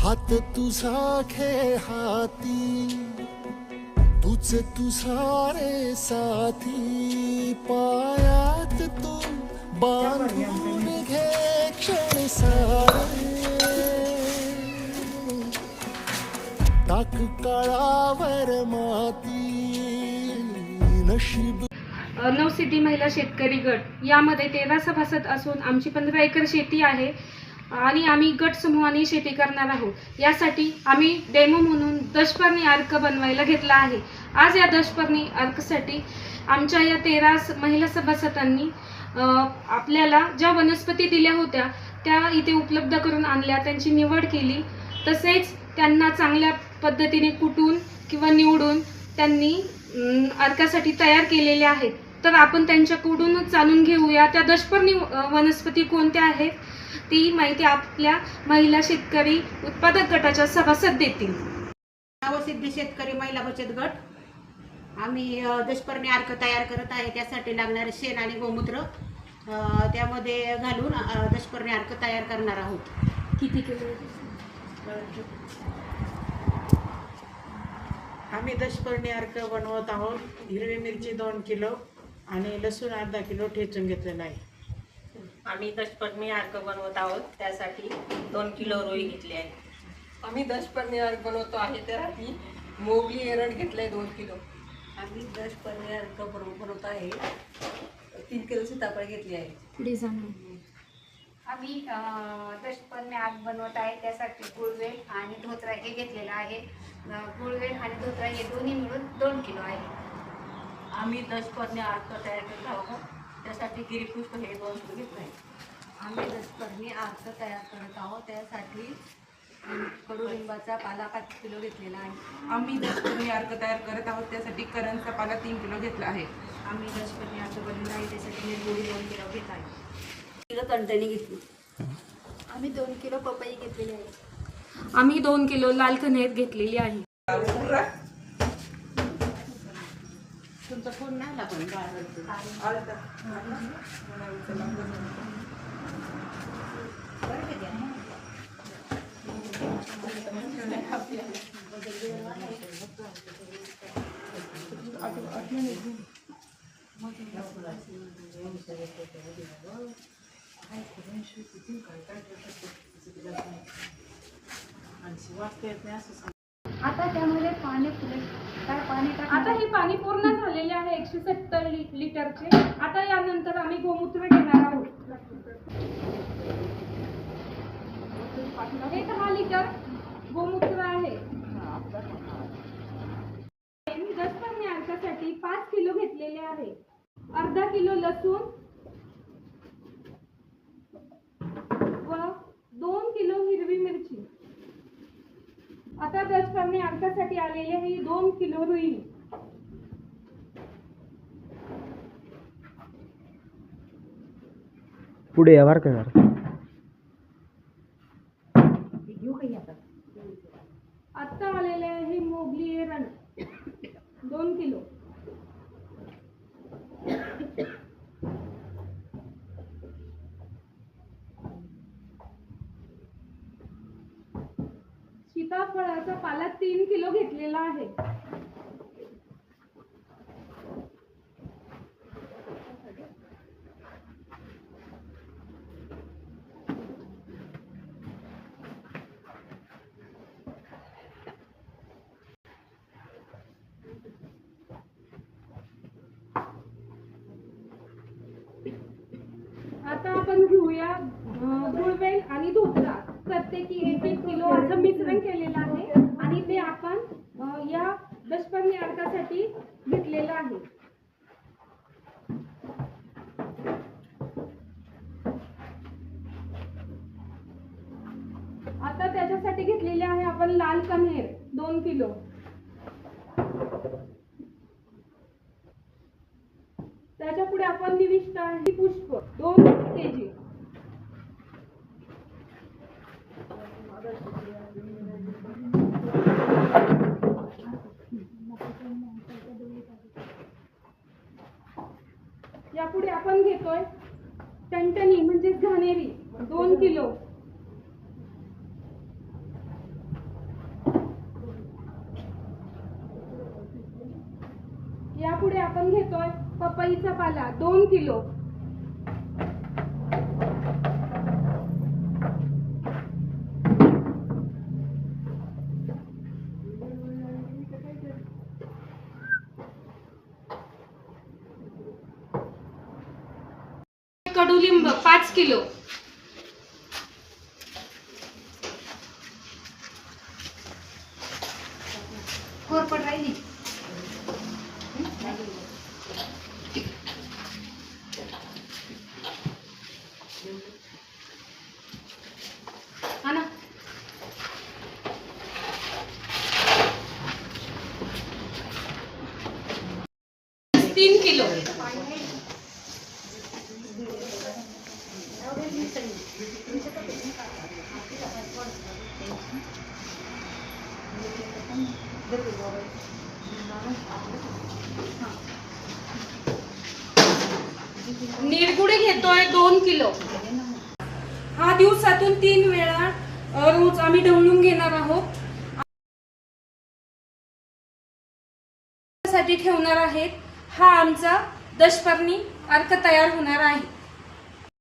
हात तुझा खेळ हाती, तूच तुझा रे साथी, पायात तू बांधून घे क्षण सारे, टाक काळावर माती नशीब। नवसिद्धी महिला शेतकरी गट यामध्ये 13 सभासद असून आमची 15 एकर शेती आहे आणि आम्ही गट समूहाने शेती करणार आहोत। यासाठी आम्ही डेमो म्हणून दशपर्णी अर्क बनवायला घेतला आहे। आज या दशपर्णी अर्कसाठी आमच्या या 13 महिला सभासदांनी आपल्याला ज्या वनस्पती दिल्या होत्या त्या इथे उपलब्ध करून आणल्या, त्यांची निवड केली, तसेच त्यांना चांगल्या पद्धतीने कुटून किंवा निवडून त्यांनी अर्कासाठी तयार केलेले आहेत। तर आपण त्यांच्याकडूनच जाणून घेऊया त्या दशपर्णी वनस्पती कोणत्या आहेत, ती माहिती आपल्या महिला शेतकरी उत्पादक गटाच्या सभासद देतील। नवसिद्धी शेतकरी महिला बचत गट आम्ही दशपर्णी अर्क तयार करत आहे। त्यासाठी लागणारे शेण आणि गोमूत्र त्यामध्ये घालून दशपर्णी अर्क तयार करणार आहोत। किती किलो? आम्ही दशपर्णी अर्क बनवत आहोत। हिरवी मिरची 2 किलो आणि लसूण अर्धा किलो ठेचून घेतलेला आहे। आम्ही दशपर्णी अर्क बनवत आहोत, त्यासाठी 2 किलो रोई घेतली आहे। आम्ही दशपर्णी अर्क बनवतो आहे, त्यासाठी मोगली एरंड घेतलाय 2 किलो। आम्ही दशपर्णी अर्क बनवत आहे, 3 किलो सीताफळ घेतली आहे। पुढे जा। आम्ही दशपर्णी अर्क बनवत आहे, त्यासाठी गुळवेल आणि धोत्रा हे घेतलेलं आहे। गुळवेल आणि धोत्रा हे दोन्ही मिळून 2 किलो आहे। आम्ही दशपर्णी अर्क तयार करत आहोत, त्यासाठी गिरीपुष्प हे 2 किलो घेतलं आहे। आम्ही दशपर्णी अर्क तयार करत आहोत, त्यासाठी कडुलिंबाचा पाला 5 किलो घेतलेला आहे। आम्ही दशपर्णी अर्क तयार करत आहोत, त्यासाठी करंजचा पाला 3 किलो घेतला आहे। आम्ही दशपर्णी अर्क बनवत आहे, त्यासाठी निर्गुडी 2 किलो घेत आहे। किलो तणतणी घेतली। आम्ही 2 किलो पपई घेतलेली आहे। आम्ही 2 किलो लाल कन्हेर घेतलेली आहे। तुमचा फोन नाही आला पण आता त्यामध्ये पाणी आता हे पाणी पूर्ण झालेले आहे 170 लिटरचे। आता यानंतर आम्ही गोमूत्र घेणार आहोत। हे 10 लिटर गोमूत्र आहे। मी दशपर्णी अर्कासाठी 5 किलो घेतलेले आहे। अर्धा किलो लसूण व 2 किलो हिरवी मिरची। आता दशपर्णी अर्कासाठी आलेले हे 2 किलो रुई। पुढे या बार का आता आलेले आहे मोगली एरंड 2 किलो। सीताफळाचा पाला 3 किलो घेतलेला आहे। आता आपण घेऊया गुळवेल आणि धोत्रा, प्रत्येकी 1-1 किलो असं मिश्रण केलेलं आहे आणि ते आपण या दशपर्णी अर्कासाठी घेतलेलं आहे। आता त्याच्यासाठी घेतलेले आहे आपण लाल कन्हेर 2 किलो। त्याच्या पुढे आपण निविष्ट आहे पुष्प 2 केजी। यापुढे आपण घेतोय टणटणी म्हणजे घाणेरी 2 किलो। यापुढे आपण घेतोय पपईचा पाला 2 किलो. कडुलिंब 5 किलो. कोरपड राहिली. हा ना. तीन किलो. निरगुडे घेतोय 2 किलो. हा दिवसातून 3 वेळा रोज आम्ही ढवळून घेणार आहोत. साठी ठेवणार आहेत. हा आमचा दशपर्णी अर्क तयार होणार आहे.